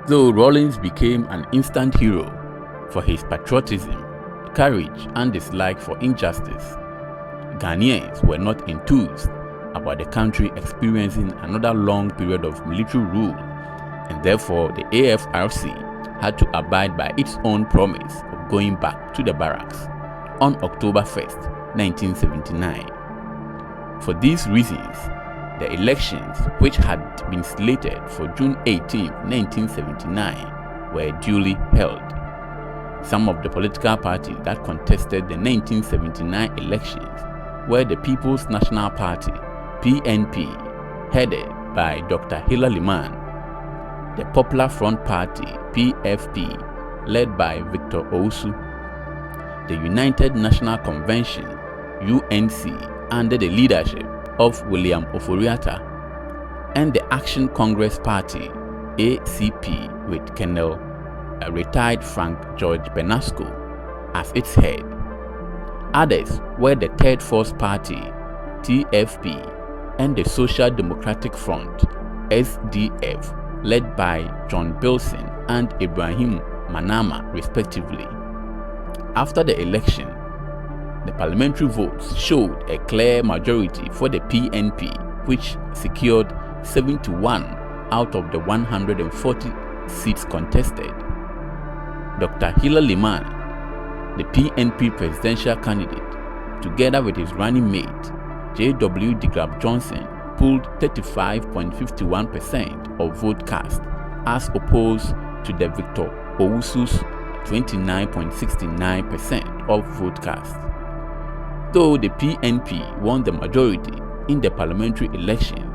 Though Rawlings became an instant hero for his patriotism, courage, and dislike for injustice, Ghanaians were not enthused about the country experiencing another long period of military rule, and therefore the AFRC had to abide by its own promise of going back to the barracks on October 1st, 1979. For these reasons, the elections, which had been slated for June 18, 1979, were duly held. Some of the political parties that contested the 1979 elections were the People's National Party, PNP, headed by Dr. Limann, the Popular Front Party, PFP, led by Victor Owusu, the United National Convention, UNC, under the leadership of William Oforiatta, and the Action Congress Party, ACP, with Colonel retired Frank George Benasco as its head. Others were the Third Force Party, TFP, and the Social Democratic Front, SDF, led by John Bilson and Ibrahim Manama, respectively. After the election, the parliamentary votes showed a clear majority for the PNP, which secured 71 out of the 140 seats contested. Dr. Limann, the PNP presidential candidate, together with his running mate, J.W. de Graaf Johnson, pulled 35.51% of vote cast, as opposed to the Victor Owusu's 29.69% of vote cast. Though the PNP won the majority in the parliamentary election,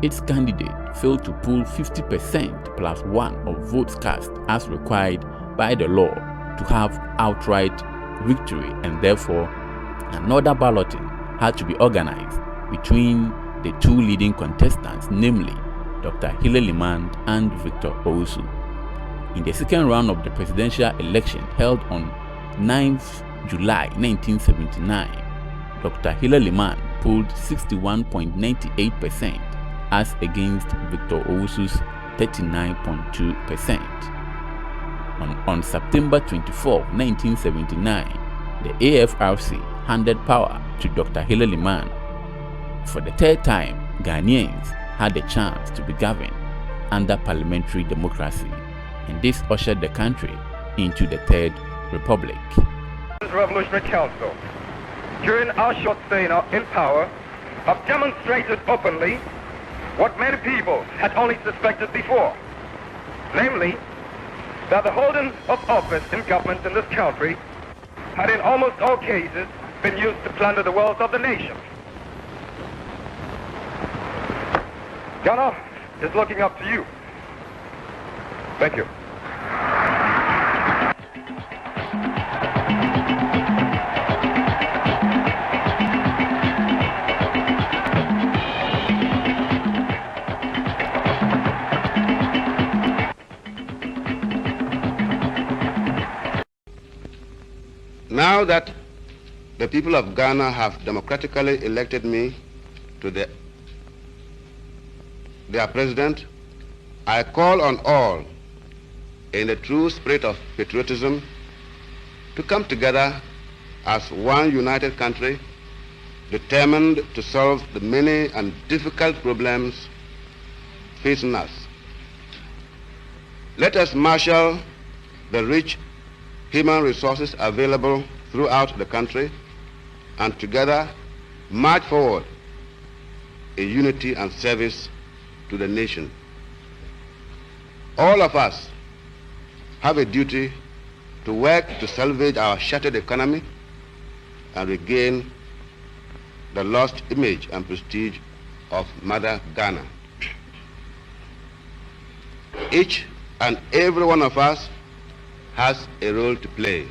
its candidate failed to pull 50% plus 1 of votes cast as required by the law to have outright victory, and therefore another balloting had to be organized between the two leading contestants, namely Dr. Limann and Victor Owusu. In the second round of the presidential election held on 9th July 1979, Dr. Limann pulled 61.98% as against Victor Owusu's 39.2%. On September 24, 1979, the AFRC handed power to Dr. Limann. For the third time, Ghanaians had the chance to be governed under parliamentary democracy, and this ushered the country into the Third Republic. Revolutionary Council, during our short stay in power, have demonstrated openly what many people had only suspected before, namely that the holding of office in government in this country had in almost all cases been used to plunder the wealth of the nation. Ghana is looking up to you. Thank you. Now that the people of Ghana have democratically elected me to their president, I call on all, in the true spirit of patriotism, to come together as one united country, determined to solve the many and difficult problems facing us. Let us marshal the rich human resources available throughout the country and together march forward in unity and service to the nation. All of us have a duty to work to salvage our shattered economy and regain the lost image and prestige of Mother Ghana. Each and every one of us has a role to play.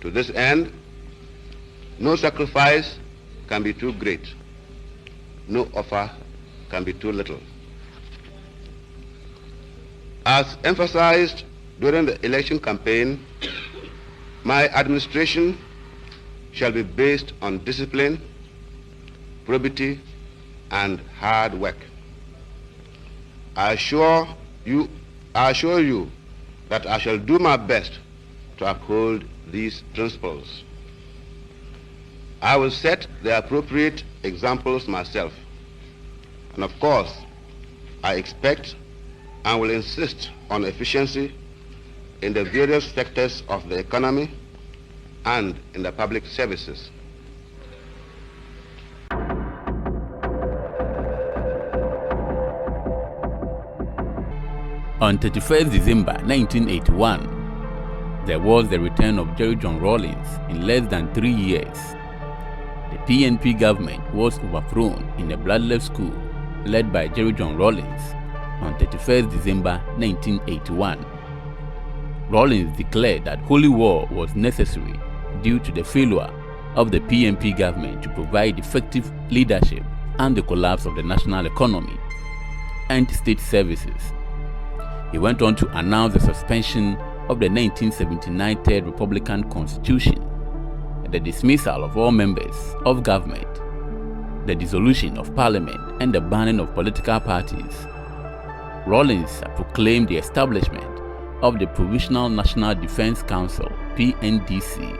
To this end, no sacrifice can be too great. No offer can be too little. As emphasized during the election campaign, my administration shall be based on discipline, probity, and hard work. I assure you I assure you that I shall do my best to uphold these principles. I will set the appropriate examples myself. And of course, I expect and will insist on efficiency in the various sectors of the economy and in the public services. On 31st December 1981, there was the return of Jerry John Rawlings in less than 3 years. The PNP government was overthrown in a bloodless coup led by Jerry John Rawlings on 31st December 1981. Rawlings declared that holy war was necessary due to the failure of the PNP government to provide effective leadership and the collapse of the national economy and state services. He went on to announce the suspension of the 1979 Third Republican Constitution, the dismissal of all members of government, the dissolution of parliament, and the banning of political parties. Rawlings proclaimed the establishment of the Provisional National Defense Council, PNDC.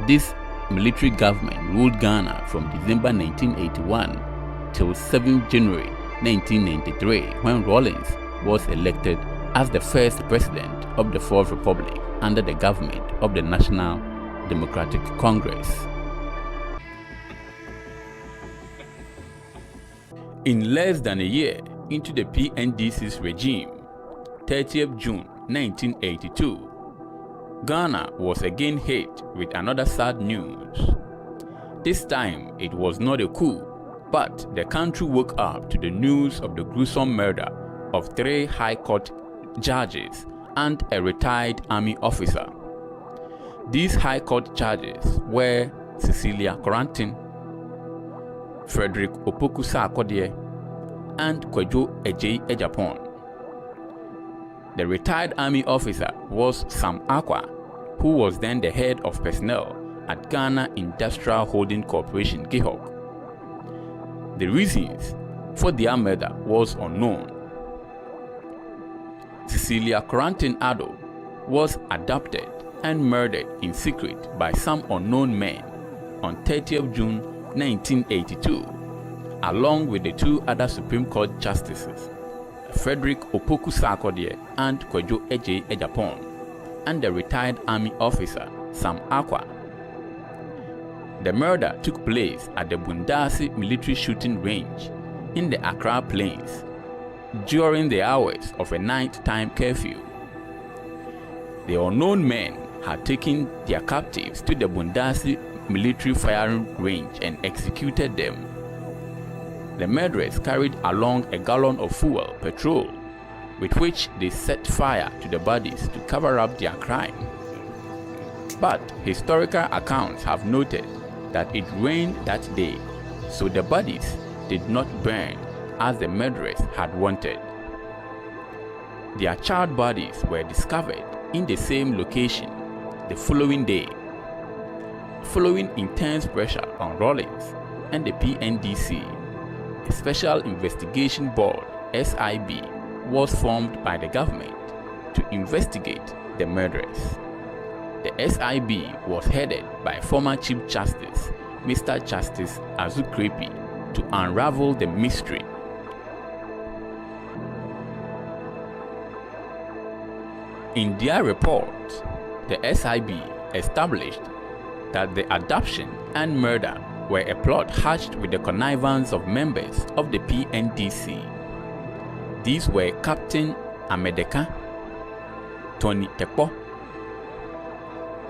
This military government ruled Ghana from December 1981 till 7 January 1993, when Rawlings was elected as the first president of the Fourth Republic under the government of the National Democratic Congress. In less than a year into the PNDC's regime, 30th June 1982, Ghana was again hit with another sad news. This time it was not a coup, but the country woke up to the news of the gruesome murder of 3 High Court judges and a retired army officer. These High Court judges were Cecilia Corantin, Frederick Opoku-Sarkodie, and Kwadwo Ejei-Ejapon. The retired army officer was Sam Akwa, who was then the head of personnel at Ghana Industrial Holding Corporation, GIHOC. The reasons for their murder was unknown. Cecilia Corantin Addo was abducted and murdered in secret by some unknown men on 30th June 1982, along with the 2 other Supreme Court justices, Frederick Opoku-Sarkodie and Kwadwo Ejei-Ejapon, and the retired army officer Sam Akwa. The murder took place at the Bundasi military shooting range in the Accra Plains during the hours of a nighttime curfew. The unknown men had taken their captives to the Bundasi military firing range and executed them. The murderers carried along a gallon of fuel, petrol, with which they set fire to the bodies to cover up their crime. But historical accounts have noted that it rained that day, so the bodies did not burn as the murderers had wanted. Their charred bodies were discovered in the same location the following day. Following intense pressure on Rawlings and the PNDC, a Special Investigation Board, SIB, was formed by the government to investigate the murderers. The SIB was headed by former Chief Justice, Mr. Justice Azukrepi, to unravel the mystery. In their report, the SIB established that the abduction and murder were a plot hatched with the connivance of members of the PNDC. These were Captain Amedeka, Tony Tekpo,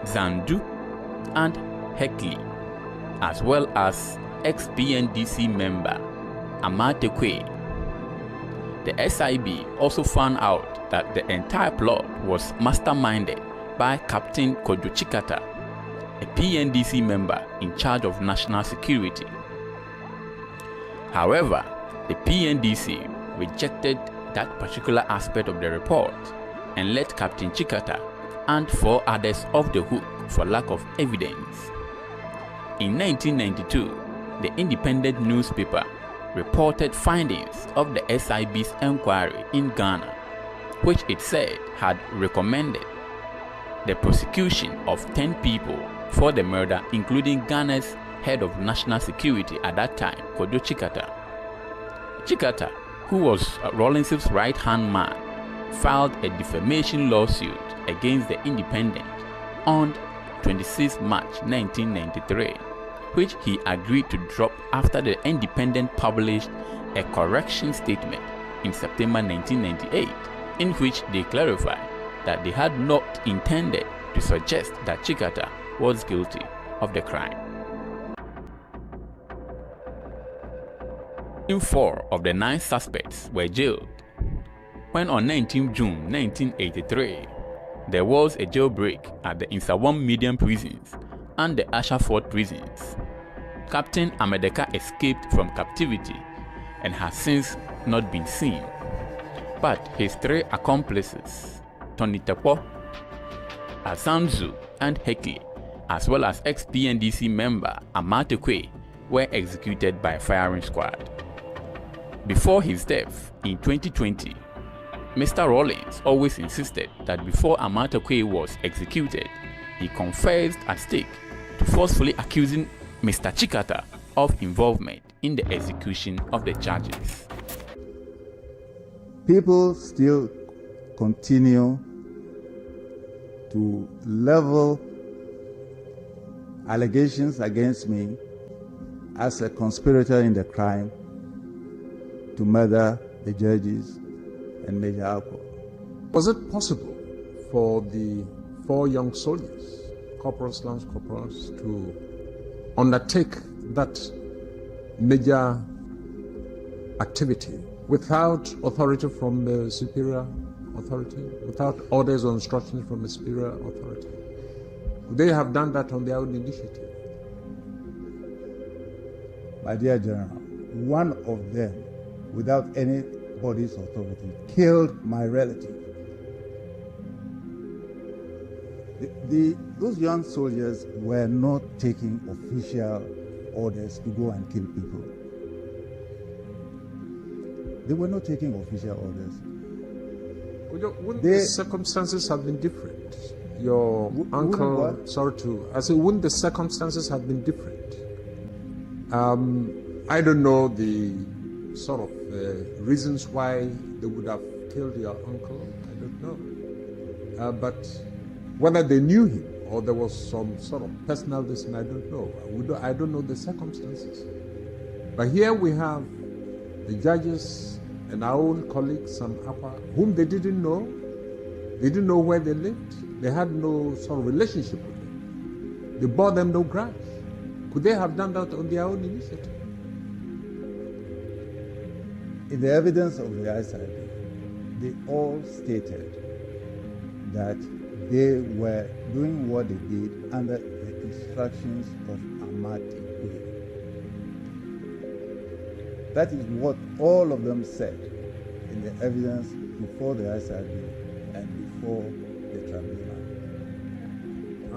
Zandu, and Heckley, as well as ex-PNDC member Amatekwe. The SIB also found out that the entire plot was masterminded by Captain Kojo Chikata, a PNDC member in charge of national security. However, the PNDC rejected that particular aspect of the report and let Captain Chikata and 4 others off the hook for lack of evidence. In 1992, the Independent newspaper reported findings of the SIB's inquiry in Ghana which it said had recommended the prosecution of 10 people for the murder, including Ghana's head of national security at that time, Kojo Chikata. Chikata, who was Rawlings' right-hand man, filed a defamation lawsuit against the Independent on 26 March 1993, which he agreed to drop after the Independent published a correction statement in September 1998, in which they clarified that they had not intended to suggest that Chikata was guilty of the crime. In 4 of the 9 suspects were jailed. When on 19 June 1983, there was a jailbreak at the Insawam Medium prisons and the Ashaford prisons, Captain Amedeka escaped from captivity and has since not been seen. But his 3 accomplices, Tony Tepo, Asanzu, and Hekle, as well as ex-PNDC member Amate Kwe, were executed by firing squad. Before his death in 2020, Mr. Rawlings always insisted that before Amate Kwe was executed, he confessed at stake to forcefully accusing Mr. Chikata of involvement in the execution of the charges. People still continue to level allegations against me as a conspirator in the crime to murder the judges and Major Alco. Was it possible for the 4 young soldiers, corporals, lance corporals, to undertake that major activity without authority from the superior authority, without orders or instructions from the superior authority? Could they have done that on their own initiative? My dear General, one of them, without anybody's authority, killed my relative. Those young soldiers were not taking official orders to go and kill people. They were not taking official orders. Wouldn't the circumstances have been different? Your uncle, wouldn't the circumstances have been different? I don't know the sort of reasons why they would have killed your uncle. I don't know. But whether they knew him or there was some sort of personal reason, I don't know. I don't know the circumstances. But here we have the judges and our own colleagues, some upper, whom they didn't know. They didn't know where they lived. They had no sort of relationship with them. They bore them no grudge. Could they have done that on their own initiative? In the evidence of the ICID, they all stated that they were doing what they did under the instructions of Amate Kwe. That is what all of them said in the evidence before the ICID and before the tribunal.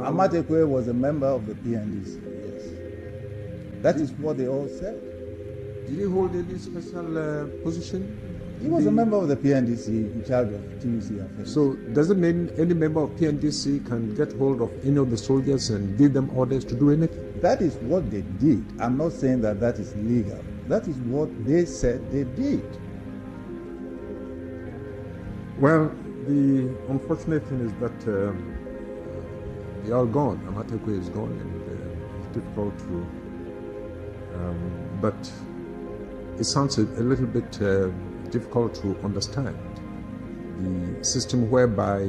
Amate Kwe was a member of the PNDC, yes. That is what they all said. Did he hold any special position? He was a member of the PNDC in charge of TUC affairs. So does it mean any member of PNDC can get hold of any of the soldiers and give them orders to do anything? That is what they did. I'm not saying that that is legal. That is what they said they did. Well, the unfortunate thing is that they are gone. Amate Kwe is gone, and it's difficult to. But it sounds a little bit difficult to understand the system whereby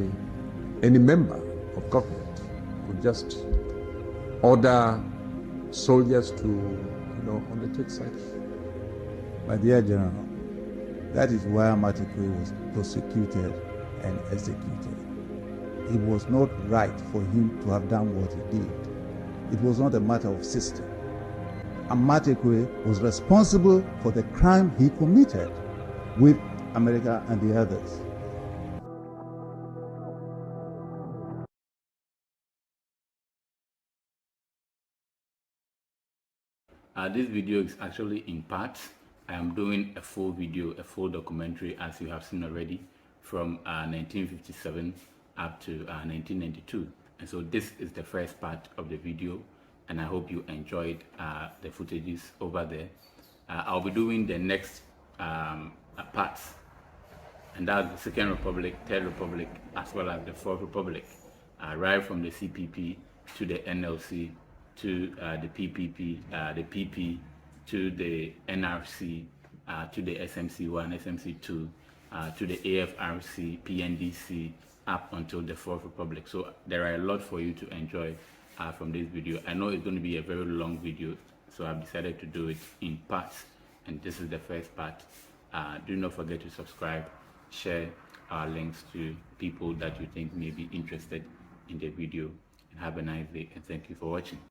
any member of government would just order soldiers to, undertake such. My dear General, that is why Amate Kwe was prosecuted and executed. It was not right for him to have done what he did. It was not a matter of system. Amate Kwe was responsible for the crime he committed with America and the others. This video is actually in parts. I am doing a full video, a full documentary, as you have seen already, from 1957 up to 1992. And so this is the first part of the video, and I hope you enjoyed the footages over there. I'll be doing the next parts, and that's the Second Republic, Third Republic, as well as the Fourth Republic, right from the CPP to the NLC to the PPP, the PP to the NRC, to the SMC1, SMC2, to the AFRC, PNDC, up until the Fourth Republic. So there are a lot for you to enjoy from this video. I know it's going to be a very long video, so I've decided to do it in parts, and this is the first part. Do not forget to subscribe, share our links to people that you think may be interested in the video, and have a nice day, and thank you for watching.